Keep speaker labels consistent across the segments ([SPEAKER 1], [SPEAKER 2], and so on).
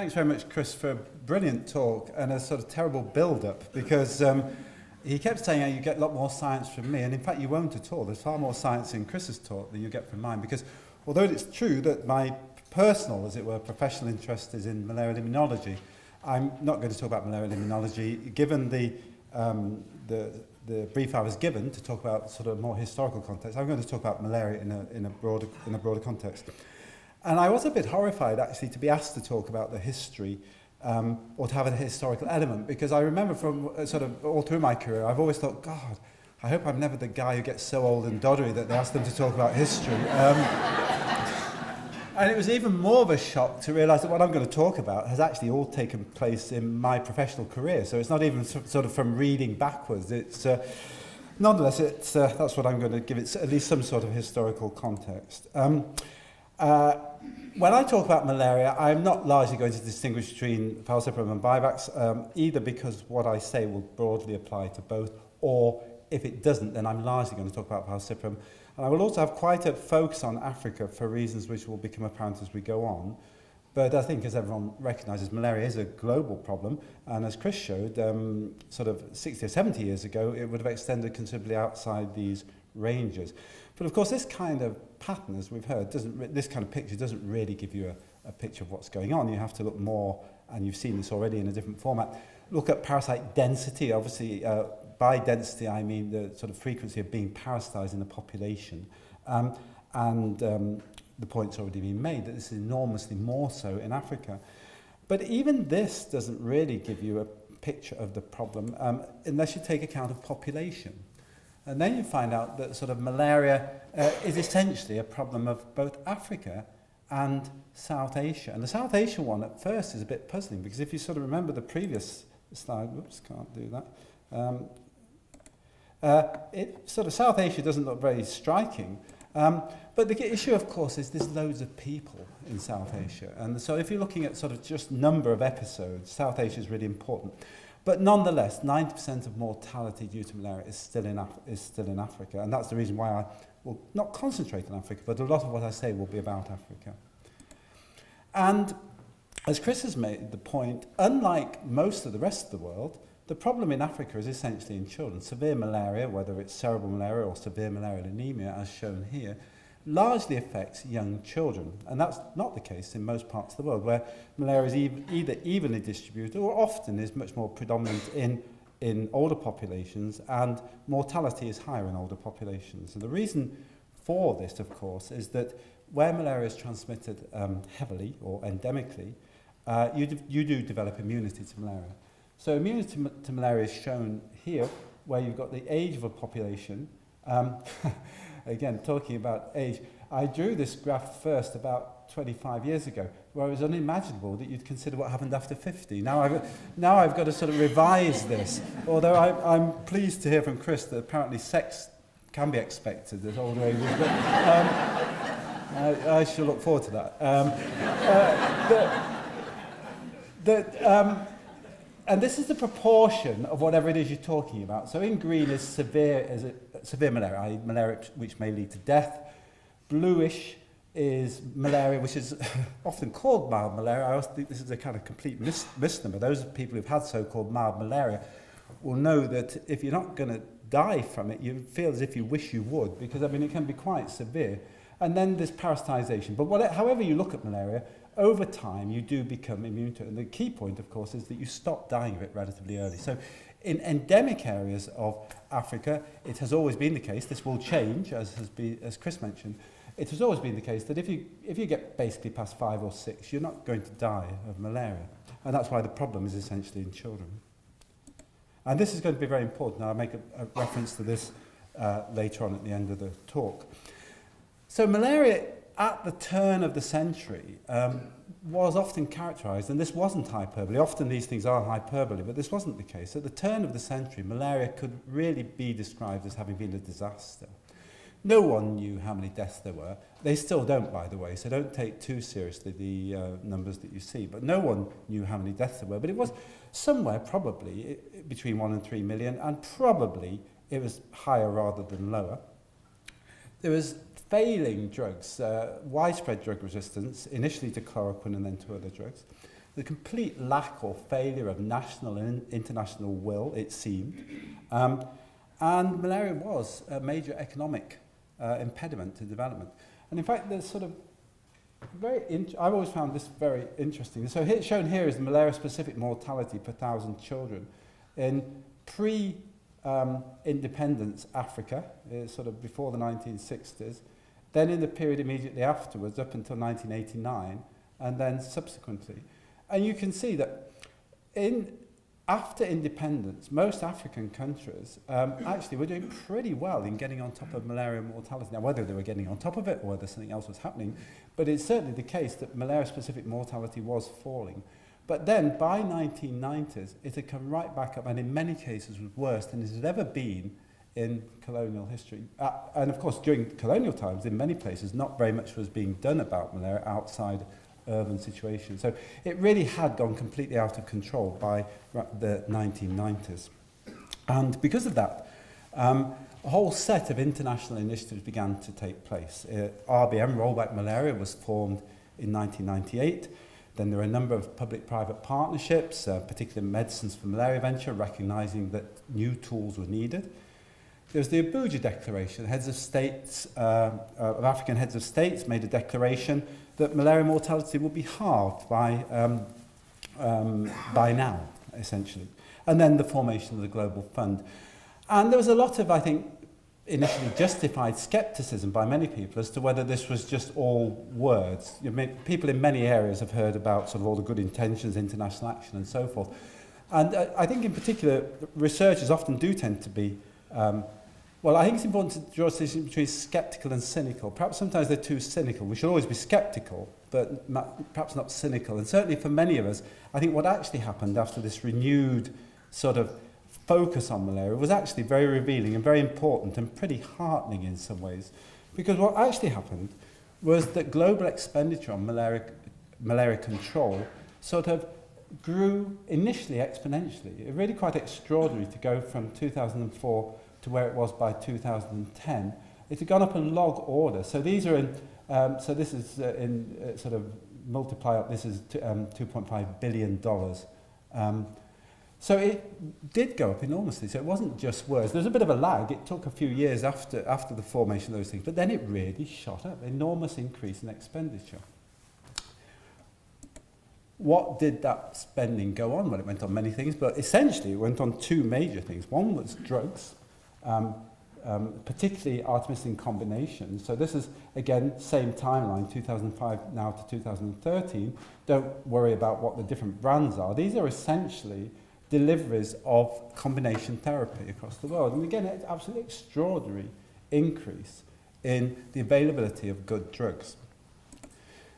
[SPEAKER 1] thanks very much, Chris, for a brilliant talk and a sort of terrible build-up, because he kept saying, oh, you get a lot more science from me, and in fact you won't at all. There's far more science in Chris's talk than you get from mine, because although it's true that my personal, as it were, professional interest is in malarial immunology, I'm not going to talk about malarial immunology, given the brief I was given to talk about sort of more historical context. I'm going to talk about malaria in a broader context. And I was a bit horrified, actually, to be asked to talk about the history or to have a historical element, because I remember from sort of all through my career, I've always thought, God, I hope I'm never the guy who gets so old and doddery that they ask them to talk about history. And it was even more of a shock to realise that what I'm going to talk about has actually all taken place in my professional career. So it's not even sort of from reading backwards. It's nonetheless, that's what I'm going to give it, at least some sort of historical context. When I talk about malaria, I'm not largely going to distinguish between falciparum and vivax, either because what I say will broadly apply to both, or if it doesn't, then I'm largely going to talk about falciparum. And I will also have quite a focus on Africa for reasons which will become apparent as we go on. But I think, as everyone recognises, malaria is a global problem, and as Chris showed, sort of 60 or 70 years ago, it would have extended considerably outside these ranges. But of course, this kind of pattern, as we've heard, this kind of picture doesn't really give you a picture of what's going on. You have to look more, and you've seen this already in a different format, look at parasite density. Obviously, by density, I mean the sort of frequency of being parasitised in the population. The point's already been made that this is enormously more so in Africa. But even this doesn't really give you a picture of the problem unless you take account of population. And then you find out that sort of malaria is essentially a problem of both Africa and South Asia. And the South Asian one at first is a bit puzzling, because if you sort of remember the previous slide, whoops, can't do that. Sort of South Asia doesn't look very striking. But the issue, of course, is there's loads of people in South Asia. And so if you're looking at sort of just number of episodes, South Asia is really important. But nonetheless, 90% of mortality due to malaria is still in Africa. And that's the reason why I will not concentrate on Africa, but a lot of what I say will be about Africa. And as Chris has made the point, unlike most of the rest of the world, the problem in Africa is essentially in children. Severe malaria, whether it's cerebral malaria or severe malarial anemia, as shown here, largely affects young children. And that's not the case in most parts of the world, where malaria is either evenly distributed or often is much more predominant in older populations, and mortality is higher in older populations. And the reason for this, of course, is that where malaria is transmitted heavily or endemically, you do develop immunity to malaria. So immunity to malaria is shown here, where you've got the age of a population. Again, talking about age, I drew this graph first about 25 years ago, where it was unimaginable that you'd consider what happened after 50. Now I've got to sort of revise this, although I'm pleased to hear from Chris that apparently sex can be expected at older ages. But, I shall look forward to that. And this is the proportion of whatever it is you're talking about. So in green is severe malaria, i.e. malaria which may lead to death. Bluish is malaria which is often called mild malaria. I also think this is a kind of complete misnomer. Those people who've had so-called mild malaria will know that if you're not going to die from it, you feel as if you wish you would, because I mean it can be quite severe. And then there's parasitization. But however you look at malaria, over time, you do become immune to it. And the key point, of course, is that you stop dying of it relatively early. So in endemic areas of Africa, it has always been the case, this will change, as Chris mentioned, it has always been the case that if you get basically past 5 or 6, you're not going to die of malaria. And that's why the problem is essentially in children. And this is going to be very important. I'll make a reference to this later on at the end of the talk. So malaria, at the turn of the century, was often characterised, and this wasn't hyperbole. Often these things are hyperbole, but this wasn't the case. At the turn of the century, malaria could really be described as having been a disaster. No one knew how many deaths there were. They still don't, by the way, so don't take too seriously the numbers that you see. But no one knew how many deaths there were. But it was somewhere probably between 1 and 3 million, and probably it was higher rather than lower. There was failing drugs, widespread drug resistance, initially to chloroquine and then to other drugs. the complete lack or failure of national and international will, it seemed. And malaria was a major economic impediment to development. And in fact, there's sort of I've always found this very interesting. So here, shown here is the malaria-specific mortality per 1,000 children in pre-independence Africa, sort of before the 1960s, then in the period immediately afterwards, up until 1989, and then subsequently. And you can see that after independence, most African countries actually were doing pretty well in getting on top of malaria mortality. Now, whether they were getting on top of it or whether something else was happening, but it's certainly the case that malaria-specific mortality was falling. But then, by 1990s, it had come right back up, and in many cases was worse than it had ever been in colonial history. And of course, during colonial times, in many places, not very much was being done about malaria outside urban situations. So it really had gone completely out of control by the 1990s. And because of that, a whole set of international initiatives began to take place. RBM, Rollback Malaria, was formed in 1998. Then there were a number of public-private partnerships, particularly Medicines for Malaria Venture, recognizing that new tools were needed. There's the Abuja Declaration. Heads of states, of African heads of states made a declaration that malaria mortality will be halved by now, essentially. And then the formation of the Global Fund. And there was a lot of, I think, initially justified skepticism by many people as to whether this was just all words. People in many areas have heard about sort of all the good intentions, international action, and so forth. And I think in particular, researchers often do tend to be well, I think it's important to draw a distinction between sceptical and cynical. Perhaps sometimes they're too cynical. We should always be sceptical, but perhaps not cynical. And certainly for many of us, I think what actually happened after this renewed sort of focus on malaria was actually very revealing and very important and pretty heartening in some ways. Because what actually happened was that global expenditure on malaria control sort of grew initially exponentially. It was really quite extraordinary to go from 2004 to where it was by 2010. It had gone up in log order. So these are in, so this is in sort of multiply up, this is $2.5 billion. So it did go up enormously. So it wasn't just words. There was a bit of a lag. It took a few years after the formation of those things, but then it really shot up, enormous increase in expenditure. What did that spending go on? Well, it went on many things, but essentially it went on two major things. One was drugs, particularly artemisinin combinations. So this is, again, same timeline, 2005 now to 2013. Don't worry about what the different brands are. These are essentially deliveries of combination therapy across the world. And again, it's absolutely extraordinary increase in the availability of good drugs.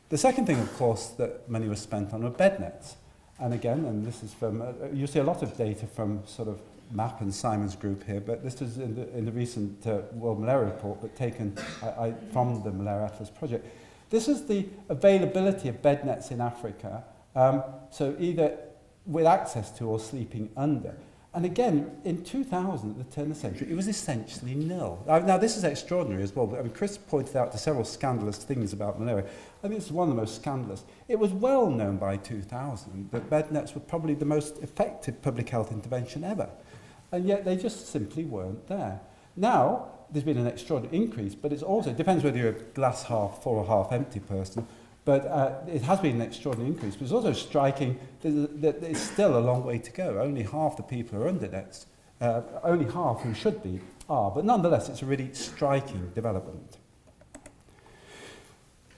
[SPEAKER 1] The second thing, of course, that money was spent on were bed nets. And again, and this is from, you see a lot of data from sort of MAP and Simon's group here, but this is in the recent World Malaria Report, but taken from the Malaria Atlas project. This is the availability of bed nets in Africa, so either with access to or sleeping under. And again, in 2000, at the turn of the century, it was essentially nil. Now, this is extraordinary as well. But, I mean, Chris pointed out to several scandalous things about malaria. I think it's one of the most scandalous. It was well known by 2000 that bed nets were probably the most effective public health intervention ever. And yet they just simply weren't there. Now, there's been an extraordinary increase, but it depends whether you're a glass half full or half empty person. But it has been an extraordinary increase. But it's also striking that it's still a long way to go. Only half the people are under nets. Only half who should be are. But nonetheless, it's a really striking development.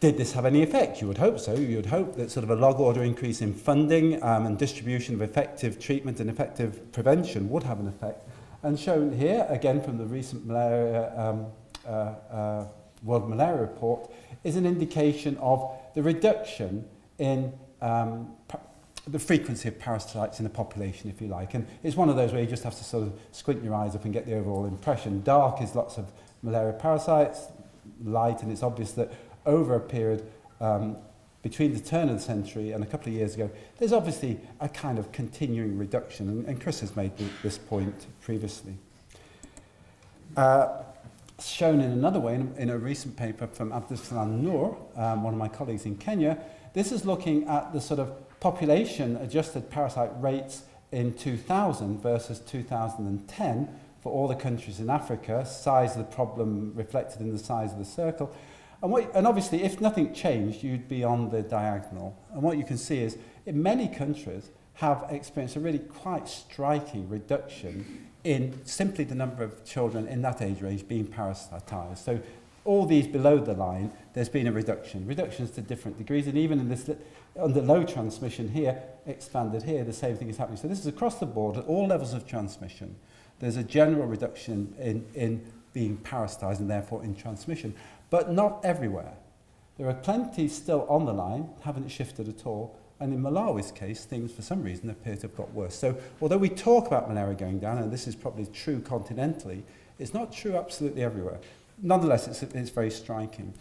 [SPEAKER 1] Did this have any effect? You would hope so. You would hope that sort of a log order increase in funding and distribution of effective treatment and effective prevention would have an effect. And shown here, again from the recent malaria, World Malaria Report, is an indication of the reduction in the frequency of parasites in the population, if you like. And it's one of those where you just have to sort of squint your eyes up and get the overall impression. Dark is lots of malaria parasites, light, and it's obvious that over a period between the turn of the century and a couple of years ago, there's obviously a kind of continuing reduction, and Chris has made this point previously. Shown in another way, in a recent paper from Abdus Salam Noor, one of my colleagues in Kenya, this is looking at the sort of population adjusted parasite rates in 2000 versus 2010 for all the countries in Africa, size of the problem reflected in the size of the circle. And obviously, if nothing changed, you'd be on the diagonal. And what you can see is, in many countries, have experienced a really quite striking reduction in simply the number of children in that age range being parasitised. So all these below the line, there's been a reduction. Reductions to different degrees, and even in this, under low transmission here, expanded here, the same thing is happening. So this is across the board at all levels of transmission. There's a general reduction in being parasitised and therefore in transmission, but not everywhere. There are plenty still on the line, haven't shifted at all, and in Malawi's case, things for some reason appear to have got worse. So although we talk about malaria going down, and this is probably true continentally, it's not true absolutely everywhere. Nonetheless, it's very striking.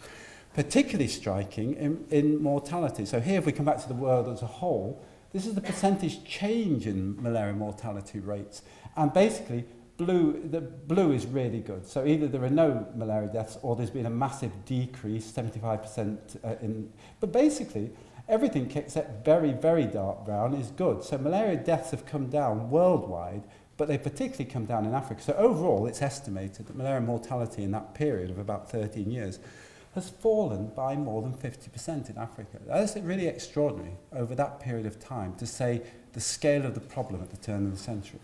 [SPEAKER 1] Particularly striking in mortality. So here, if we come back to the world as a whole, this is the percentage change in malaria mortality rates. And basically, the blue is really good. So either there are no malaria deaths or there's been a massive decrease, 75% but basically, everything except very, very dark brown is good. So malaria deaths have come down worldwide, but they particularly come down in Africa. So overall, it's estimated that malaria mortality in that period of about 13 years has fallen by more than 50% in Africa. That's really extraordinary over that period of time to say the scale of the problem at the turn of the century.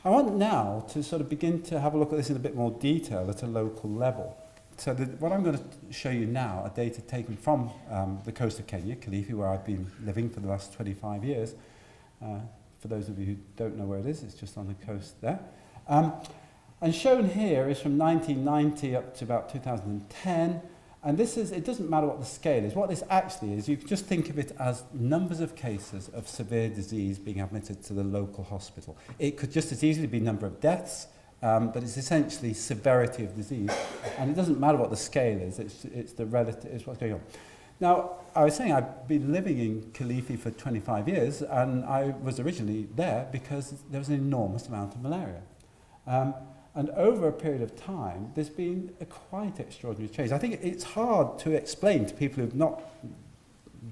[SPEAKER 1] I want now to sort of begin to have a look at this in a bit more detail at a local level. So what I'm going to show you now are data taken from the coast of Kenya, Kilifi, where I've been living for the last 25 years. For those of you who don't know where it is, it's just on the coast there. And shown here is from 1990 up to about 2010. And this is, it doesn't matter what the scale is. What this actually is, you can just think of it as numbers of cases of severe disease being admitted to the local hospital. It could just as easily be number of deaths, but it's essentially severity of disease. And it doesn't matter what the scale is, it's the relative, it's what's going on. Now, I was saying I've been living in Kilifi for 25 years, and I was originally there because there was an enormous amount of malaria. And over a period of time, there's been a quite extraordinary change. I think it's hard to explain to people who've not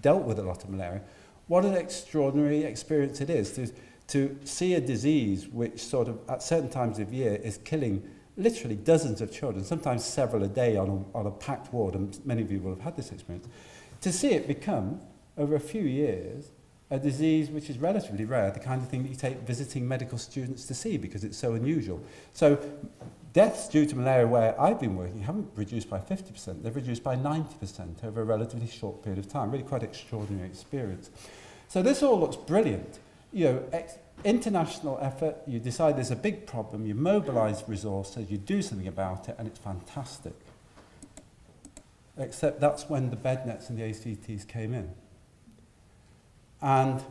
[SPEAKER 1] dealt with a lot of malaria what an extraordinary experience it is to see a disease which sort of, at certain times of year, is killing literally dozens of children, sometimes several a day on a packed ward, and many of you will have had this experience. To see it become, over a few years, a disease which is relatively rare, the kind of thing that you take visiting medical students to see because it's so unusual. So deaths due to malaria where I've been working haven't reduced by 50%, they've reduced by 90% over a relatively short period of time. Really quite extraordinary experience. So this all looks brilliant. You know, international effort, you decide there's a big problem, you mobilise resources, you do something about it, and it's fantastic. Except that's when the bed nets and the ACTs came in. And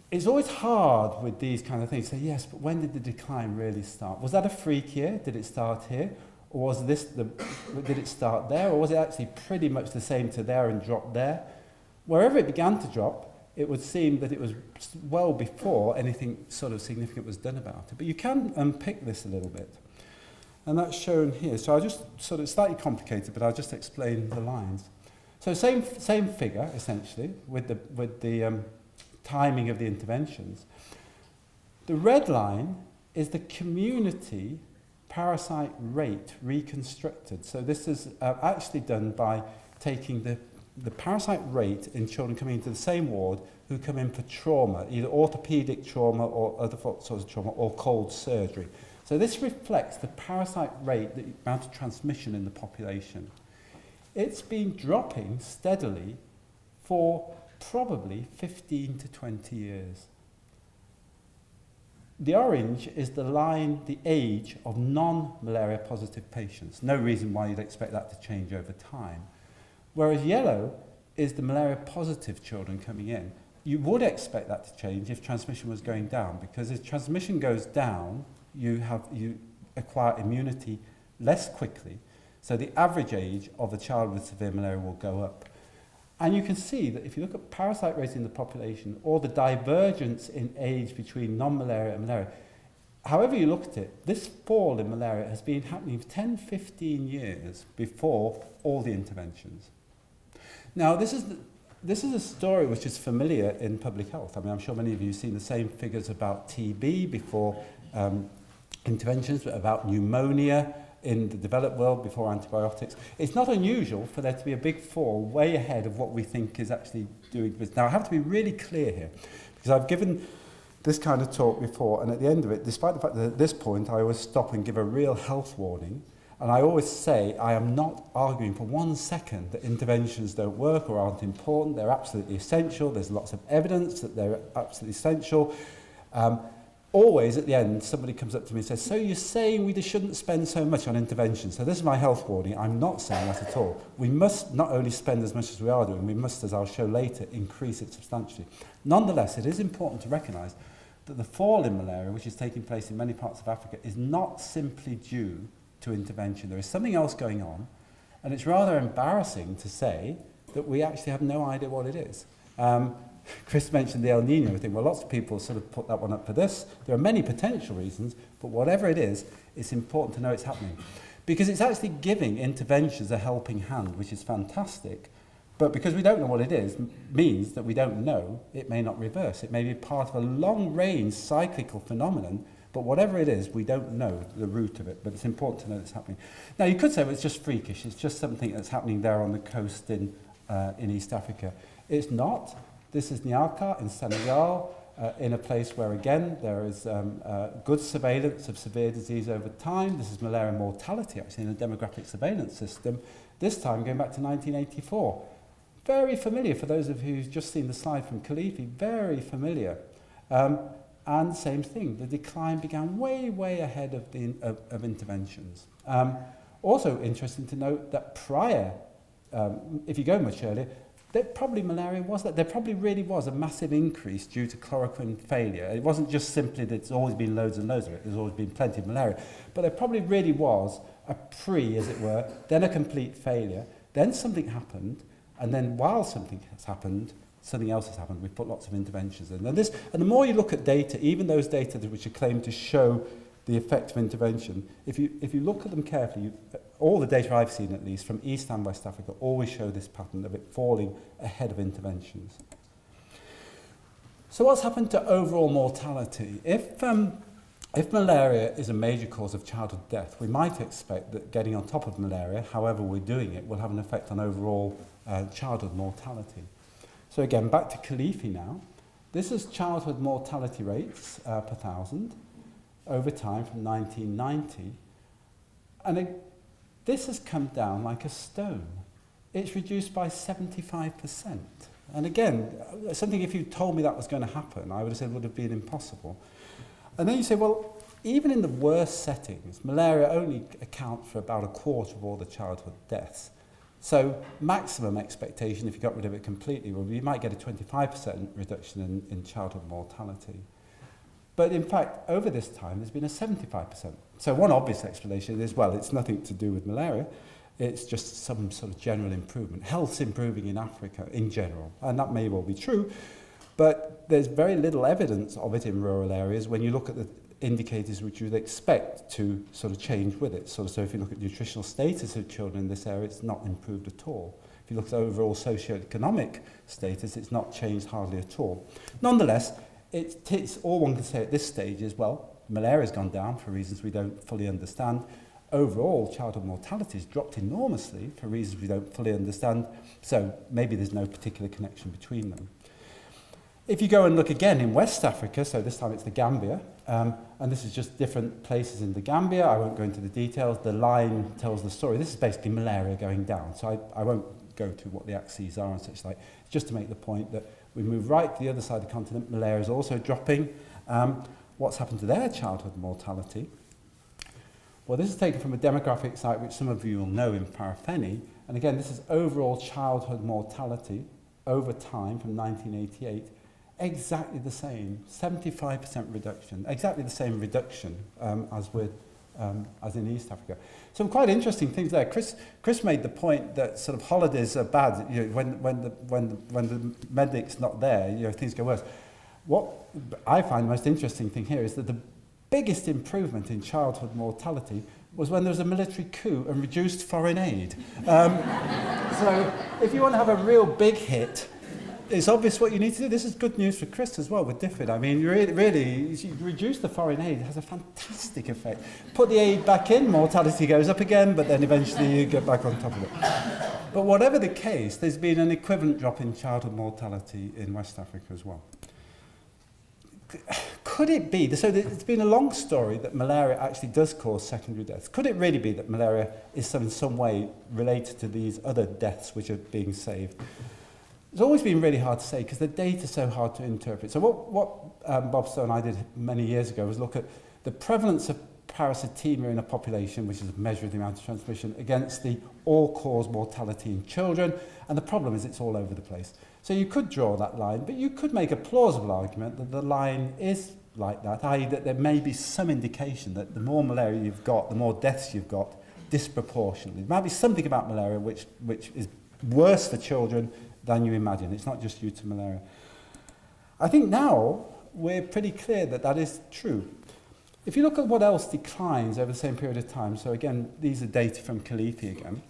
[SPEAKER 1] it's always hard with these kind of things to say, yes, but when did the decline really start? Was that a freak year? Did it start here? Or was this did it start there? Or was it actually pretty much the same to there and drop there? Wherever it began to drop, it would seem that it was well before anything sort of significant was done about it. But you can unpick this a little bit. And that's shown here. So I'll just sort of slightly complicated, but I'll just explain the lines. So same figure, essentially, with the timing of the interventions. The red line is the community parasite rate reconstructed. So this is actually done by taking the parasite rate in children coming into the same ward who come in for trauma, either orthopedic trauma or other sorts of trauma, or cold surgery. So this reflects the parasite rate, the amount of transmission in the population. It's been dropping steadily for probably 15 to 20 years. The orange is the line, the age of non-malaria positive patients. No reason why you'd expect that to change over time. Whereas yellow is the malaria positive children coming in. You would expect that to change if transmission was going down, because as transmission goes down, you acquire immunity less quickly. So the average age of a child with severe malaria will go up. And you can see that if you look at parasite rates in the population, or the divergence in age between non-malaria and malaria, however you look at it, this fall in malaria has been happening for 10, 15 years before all the interventions. Now, this is this is a story which is familiar in public health. I mean, I'm sure many of you have seen the same figures about TB before interventions, but about pneumonia in the developed world before antibiotics. It's not unusual for there to be a big fall way ahead of what we think is actually doing this. Now, I have to be really clear here, because I've given this kind of talk before, and at the end of it, despite the fact that at this point I always stop and give a real health warning, and I always say I am not arguing for 1 second that interventions don't work or aren't important. They're absolutely essential. There's lots of evidence that they're absolutely essential. Always at the end, somebody comes up to me and says, so you're saying we just shouldn't spend so much on intervention? So this is my health warning. I'm not saying that at all. We must not only spend as much as we are doing, we must, as I'll show later, increase it substantially. Nonetheless, it is important to recognise that the fall in malaria, which is taking place in many parts of Africa, is not simply due to intervention. There is something else going on, and it's rather embarrassing to say that we actually have no idea what it is. Chris mentioned the El Nino thing. Well, lots of people sort of put that one up for this. There are many potential reasons, but whatever it is, it's important to know it's happening. Because it's actually giving interventions a helping hand, which is fantastic. But because we don't know what it is, means that we don't know, it may not reverse. It may be part of a long-range cyclical phenomenon, but whatever it is, we don't know the root of it, but it's important to know it's happening. Now, you could say, well, it's just freakish. It's just something that's happening there on the coast in East Africa. It's not. This is Niaka in Senegal, in a place where, again, there is good surveillance of severe disease over time. This is malaria mortality, actually, in a demographic surveillance system, this time going back to 1984. Very familiar for those of you who've just seen the slide from Khalifi, very familiar. And same thing, the decline began way, way ahead of interventions. Also interesting to note that prior, if you go much earlier, that probably malaria was that. There probably really was a massive increase due to chloroquine failure. It wasn't just simply that it's always been loads and loads of it. There's always been plenty of malaria. But there probably really was a pre, as it were, then a complete failure. Then something happened. And then while something has happened, something else has happened. We've put lots of interventions in. And the more you look at data, even those data which are claimed to show the effect of intervention, if you look at them carefully, all the data I've seen at least from East and West Africa always show this pattern of it falling ahead of interventions. So what's happened to overall mortality? If malaria is a major cause of childhood death, we might expect that getting on top of malaria, however we're doing it, will have an effect on overall childhood mortality. So again, back to Khalifi now. This is childhood mortality rates per 1,000 over time from 1990. And this has come down like a stone. It's reduced by 75%. And again, something if you told me that was going to happen, I would have said it would have been impossible. And then you say, well, even in the worst settings, malaria only accounts for about 1/4 of all the childhood deaths. So maximum expectation, if you got rid of it completely, well, you might get a 25% reduction in childhood mortality. But in fact, over this time, there's been a 75%. So one obvious explanation is, well, it's nothing to do with malaria. It's just some sort of general improvement. Health's improving in Africa in general, and that may well be true. But there's very little evidence of it in rural areas when you look at the indicators which you'd expect to sort of change with it. So if you look at nutritional status of children in this area, it's not improved at all. If you look at overall socioeconomic status, it's not changed hardly at all. Nonetheless, it's all one can say at this stage is, well, malaria's gone down for reasons we don't fully understand. Overall, childhood mortality has dropped enormously for reasons we don't fully understand. So maybe there's no particular connection between them. If you go and look again in West Africa, so this time it's the Gambia, and this is just different places in the Gambia. I won't go into the details. The line tells the story. This is basically malaria going down. So I won't go to what the axes are and such like. Just to make the point that we move right to the other side of the continent. Malaria is also dropping. What's happened to their childhood mortality? Well, this is taken from a demographic site which some of you will know in Parafeni. And again, this is overall childhood mortality over time from 1988. Exactly the same, 75% reduction, exactly the same reduction as in East Africa. Some quite interesting things there. Chris made the point that sort of holidays are bad. You know, when the medic's not there, you know, things go worse. What I find the most interesting thing here is that the biggest improvement in childhood mortality was when there was a military coup and reduced foreign aid. So if you want to have a real big hit, it's obvious what you need to do. This is good news for Chris as well with DFID. I mean, really, you reduce the foreign aid. It has a fantastic effect. Put the aid back in, mortality goes up again, but then eventually you get back on top of it. But whatever the case, there's been an equivalent drop in childhood mortality in West Africa as well. Could it be, so it's been a long story that malaria actually does cause secondary deaths. Could it really be that malaria is in some way related to these other deaths which are being saved? It's always been really hard to say because the data is so hard to interpret. So what Bob Stowe and I did many years ago was look at the prevalence of parasitemia in a population, which is a measure of the amount of transmission, against the all-cause mortality in children. And the problem is it's all over the place. So you could draw that line, but you could make a plausible argument that the line is like that, i.e. that there may be some indication that the more malaria you've got, the more deaths you've got disproportionately. There might be something about malaria which is worse for children than you imagine. It's not just due to malaria. I think now we're pretty clear that that is true. If you look at what else declines over the same period of time, so again, these are data from Khalifi again,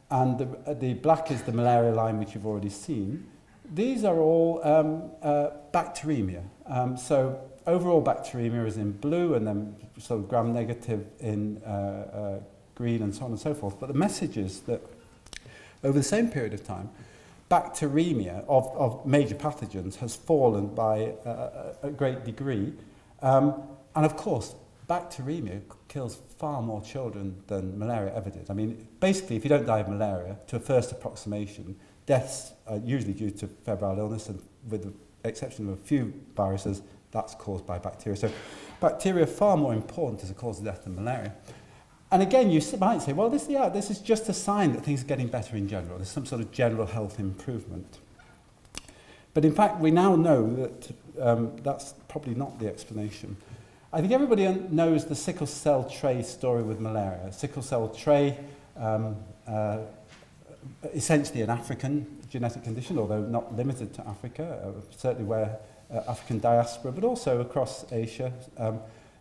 [SPEAKER 1] and the black is the malaria line, which you've already seen. These are all bacteremia. So overall bacteremia is in blue, and then sort of gram-negative in green, and so on and so forth. But the message is that over the same period of time, bacteremia of major pathogens has fallen by a great degree. And of course, bacteremia kills far more children than malaria ever did. I mean, basically, if you don't die of malaria, to a first approximation, deaths are usually due to febrile illness, and with the exception of a few viruses, that's caused by bacteria. So bacteria are far more important as a cause of death than malaria. And again, you might say, well, this is just a sign that things are getting better in general. There's some sort of general health improvement. But in fact, we now know that that's probably not the explanation. I think everybody knows the sickle cell trait story with malaria. Sickle cell trait, essentially an African genetic condition, although not limited to Africa, certainly where African diaspora, but also across Asia,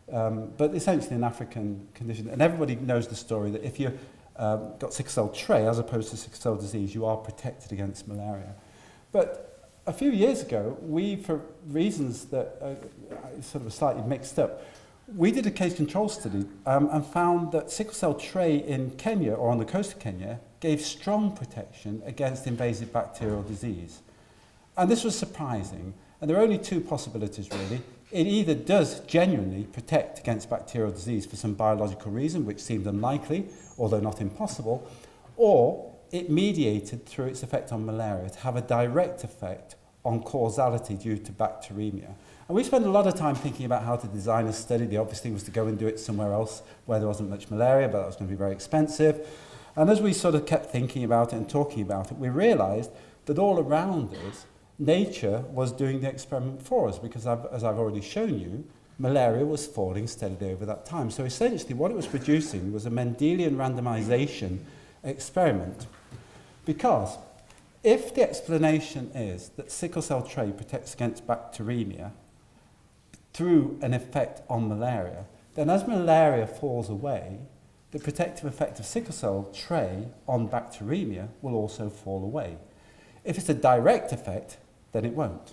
[SPEAKER 1] but essentially an African condition. And everybody knows the story that if you've got sickle cell trait, as opposed to sickle cell disease, you are protected against malaria. But a few years ago, we, for reasons that are sort of slightly mixed up, we did a case control study and found that sickle cell trait in Kenya, or on the coast of Kenya, gave strong protection against invasive bacterial disease. And this was surprising. And there are only two possibilities, really. It either does genuinely protect against bacterial disease for some biological reason, which seemed unlikely, although not impossible, or it mediated through its effect on malaria to have a direct effect on causality due to bacteremia. And we spent a lot of time thinking about how to design a study. The obvious thing was to go and do it somewhere else where there wasn't much malaria, but that was going to be very expensive. And as we sort of kept thinking about it and talking about it, we realized that all around us, nature was doing the experiment for us, because as I've already shown you, malaria was falling steadily over that time. So essentially what it was producing was a Mendelian randomization experiment. Because if the explanation is that sickle cell trait protects against bacteremia through an effect on malaria, then as malaria falls away, the protective effect of sickle cell trait on bacteremia will also fall away. If it's a direct effect, then it won't.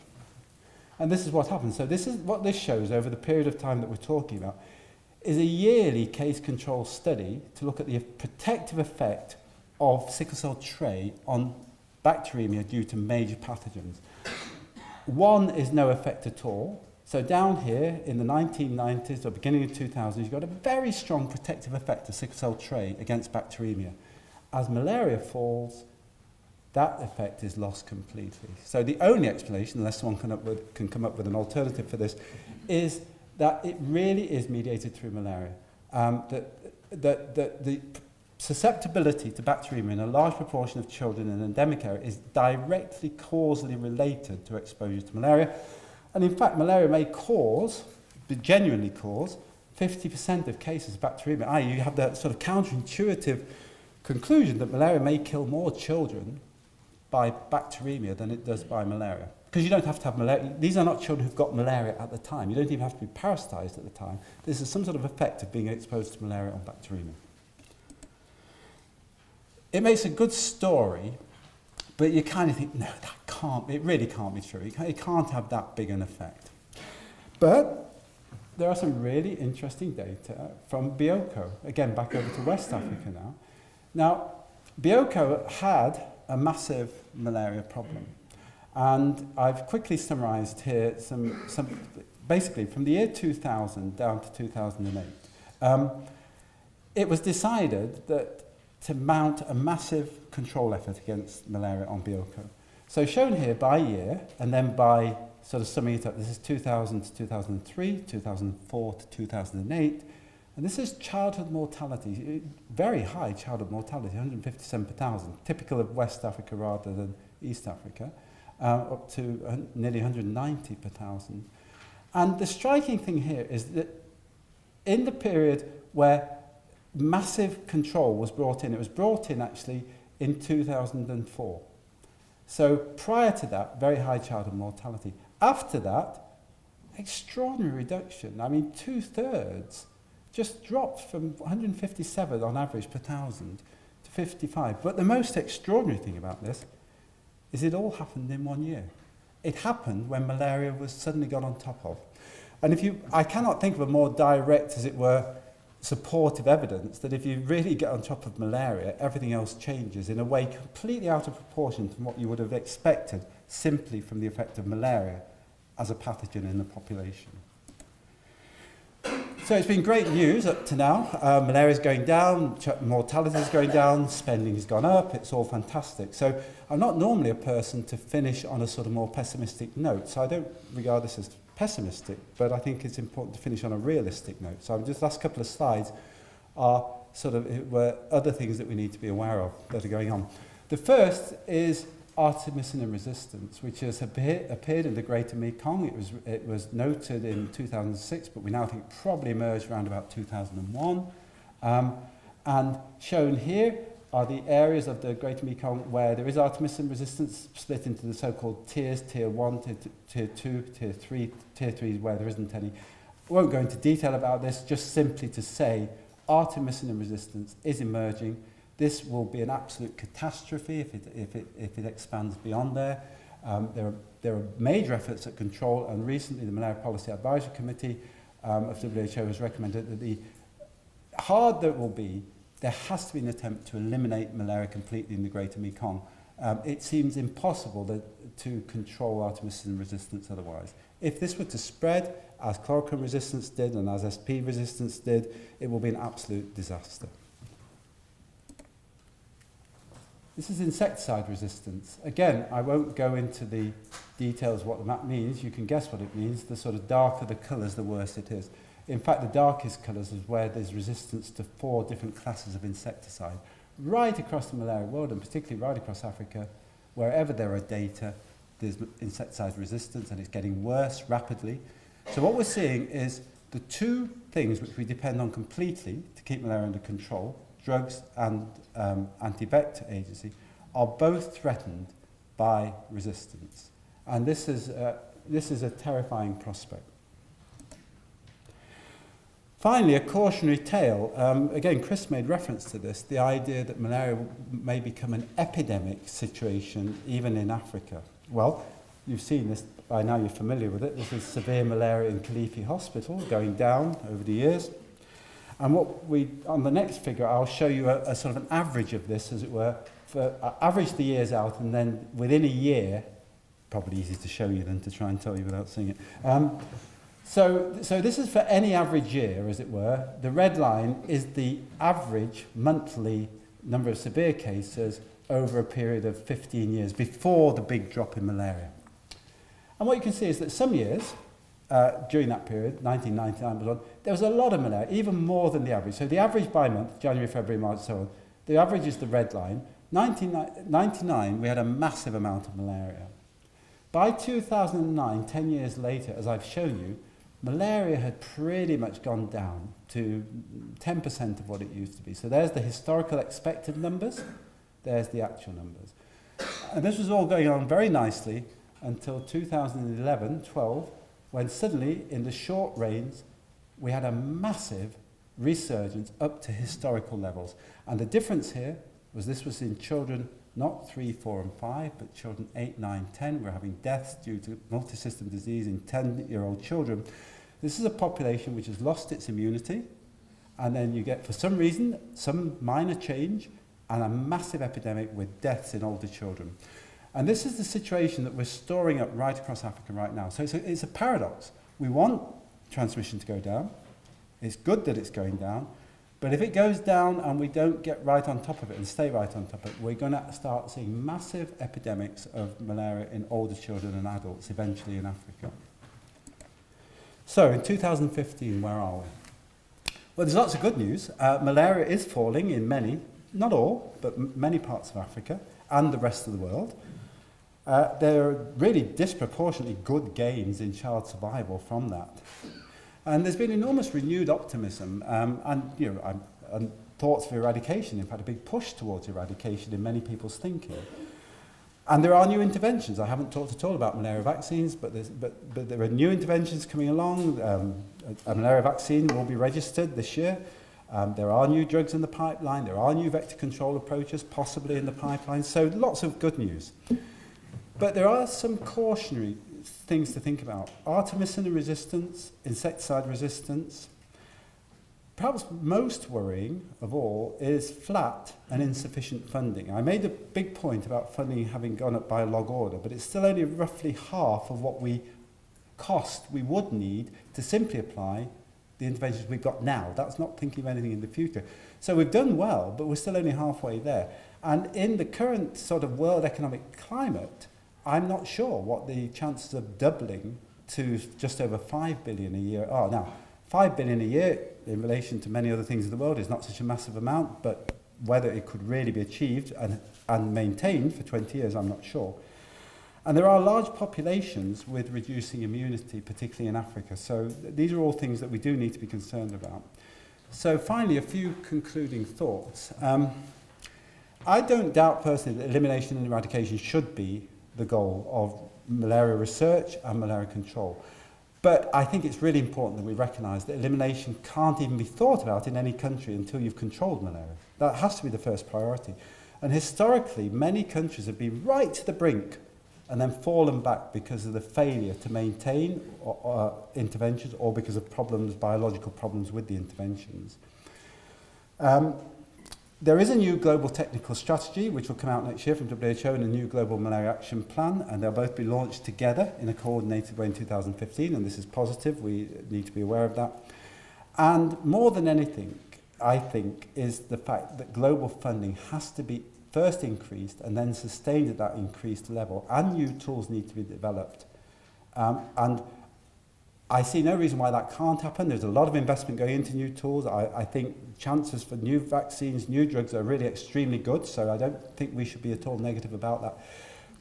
[SPEAKER 1] And this is what happens. So this is what this shows over the period of time that we're talking about, is a yearly case control study to look at the protective effect of sickle cell trait on bacteremia due to major pathogens. One is no effect at all. So down here in the 1990s or beginning of 2000s, you've got a very strong protective effect of sickle cell trait against bacteremia. As malaria falls, that effect is lost completely. So the only explanation, unless someone can come up with an alternative for this, is that it really is mediated through malaria. The susceptibility to bacteremia in a large proportion of children in an endemic area is directly causally related to exposure to malaria. And in fact, malaria may cause, genuinely cause, 50% of cases of bacteremia. I.e., you have that sort of counterintuitive conclusion that malaria may kill more children by bacteremia than it does by malaria. Because you don't have to have malaria. These are not children who've got malaria at the time. You don't even have to be parasitized at the time. This is some sort of effect of being exposed to malaria on bacteremia. It makes a good story, but you kind of think, no, that it really can't be true. It can't have that big an effect. But there are some really interesting data from Bioko. Again, back over to West Africa now. Now, Bioko had a massive malaria problem. And I've quickly summarised here some basically from the year 2000 down to 2008. It was decided that to mount a massive control effort against malaria on Bioko. So shown here by year, and then by sort of summing it up, this is 2000 to 2003, 2004 to 2008, and this is childhood mortality, very high childhood mortality, 157 per thousand, typical of West Africa rather than East Africa, up to nearly 190 per thousand. And the striking thing here is that in the period where massive control was brought in, it was brought in actually in 2004. So prior to that, very high childhood mortality. After that, extraordinary reduction. I mean, 2/3 just dropped from 157 on average per thousand to 55. But the most extraordinary thing about this is it all happened in 1 year. It happened when malaria was suddenly got on top of. And I cannot think of a more direct, as it were, supportive evidence that if you really get on top of malaria, everything else changes in a way completely out of proportion from what you would have expected simply from the effect of malaria as a pathogen in the population. So it's been great news up to now. Malaria is going down, mortality is going down, spending has gone up, it's all fantastic. So I'm not normally a person to finish on a sort of more pessimistic note, so I don't regard this as pessimistic, but I think it's important to finish on a realistic note. So just last couple of slides are sort of other things that we need to be aware of that are going on. The first is artemisinin resistance, which has appeared in the Greater Mekong. It was noted in 2006, but we now think it probably emerged around about 2001. And shown here are the areas of the Greater Mekong where there is artemisinin resistance, split into the so-called tiers, tier 1, tier 2, tier 3. Tier 3 is where there isn't any. I won't go into detail about this, just simply to say artemisinin resistance is emerging. This will be an absolute catastrophe if it expands beyond there. There are major efforts at control, and recently the Malaria Policy Advisory Committee of WHO has recommended that the hard that it will be, there has to be an attempt to eliminate malaria completely in the Greater Mekong. It seems impossible to control artemisinin resistance otherwise. If this were to spread, as chloroquine resistance did and as SP resistance did, it will be an absolute disaster. This is insecticide resistance. Again, I won't go into the details of what that means. You can guess what it means. The sort of darker the colours, the worse it is. In fact, the darkest colours is where there's resistance to 4 different classes of insecticide. Right across the malaria world, and particularly right across Africa, wherever there are data, there's insecticide resistance, and it's getting worse rapidly. So what we're seeing is the two things which we depend on completely to keep malaria under control, drugs and anti-vector agency, are both threatened by resistance. And this is a terrifying prospect. Finally, a cautionary tale. Again, Chris made reference to this, the idea that malaria may become an epidemic situation even in Africa. Well, you've seen this, by now you're familiar with it. This is severe malaria in Kilifi Hospital, going down over the years. And on the next figure, I'll show you a sort of an average of this, as it were, average the years out, and then within a year, probably easier to show you than to try and tell you without seeing it. So this is for any average year, as it were. The red line is the average monthly number of severe cases over a period of 15 years, before the big drop in malaria. And what you can see is that some years, during that period, 1999 was on, there was a lot of malaria, even more than the average. So the average by month, January, February, March, so on, the average is the red line. 1999, we had a massive amount of malaria. By 2009, 10 years later, as I've shown you, malaria had pretty much gone down to 10% of what it used to be. So there's the historical expected numbers, there's the actual numbers. And this was all going on very nicely until 2011-12, when suddenly, in the short rains, we had a massive resurgence up to historical levels. And the difference here was this was in children not 3, 4 and 5, but children 8, 9, 10. We're having deaths due to multi-system disease in 10-year-old children. This is a population which has lost its immunity, and then you get, for some reason, some minor change and a massive epidemic with deaths in older children. And this is the situation that we're storing up right across Africa right now. So it's a paradox. We want transmission to go down. It's good that it's going down. But if it goes down and we don't get right on top of it and stay right on top of it, we're going to start seeing massive epidemics of malaria in older children and adults eventually in Africa. So in 2015, where are we? Well, there's lots of good news. Malaria is falling in many, not all, but many parts of Africa and the rest of the world. There are really disproportionately good gains in child survival from that. And there's been enormous renewed optimism and thoughts of eradication. In fact, a big push towards eradication in many people's thinking. And there are new interventions. I haven't talked at all about malaria vaccines, but there are new interventions coming along. A malaria vaccine will be registered this year. There are new drugs in the pipeline. There are new vector control approaches possibly in the pipeline. So lots of good news. But there are some cautionary things to think about. Artemisinin resistance, insecticide resistance. Perhaps most worrying of all is flat and insufficient funding. I made a big point about funding having gone up by log order, but it's still only roughly half of what we would need to simply apply the interventions we've got now. That's not thinking of anything in the future. So we've done well, but we're still only halfway there. And in the current sort of world economic climate, I'm not sure what the chances of doubling to just over 5 billion a year are. Now, 5 billion a year in relation to many other things in the world is not such a massive amount, but whether it could really be achieved and maintained for 20 years, I'm not sure. And there are large populations with reducing immunity, particularly in Africa. So these are all things that we do need to be concerned about. So finally, a few concluding thoughts. I don't doubt personally that elimination and eradication should be the goal of malaria research and malaria control. But I think it's really important that we recognise that elimination can't even be thought about in any country until you've controlled malaria. That has to be the first priority. And historically, many countries have been right to the brink and then fallen back because of the failure to maintain interventions or because of problems, biological problems with the interventions. There is a new global technical strategy which will come out next year from WHO and a new global malaria action plan, and they'll both be launched together in a coordinated way in 2015, and this is positive. We need to be aware of that. And more than anything, I think, is the fact that global funding has to be first increased and then sustained at that increased level, and new tools need to be developed. And I see no reason why that can't happen. There's a lot of investment going into new tools. I think chances for new vaccines, new drugs are really extremely good, so I don't think we should be at all negative about that.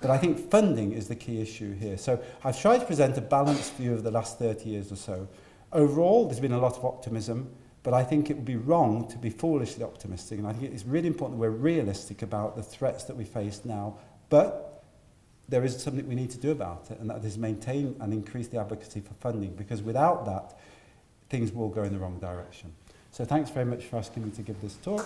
[SPEAKER 1] But I think funding is the key issue here. So I've tried to present a balanced view of the last 30 years or so. Overall, there's been a lot of optimism, but I think it would be wrong to be foolishly optimistic. And I think it's really important that we're realistic about the threats that we face now. But there is something we need to do about it, and that is maintain and increase the advocacy for funding, because without that, things will go in the wrong direction. So thanks very much for asking me to give this talk.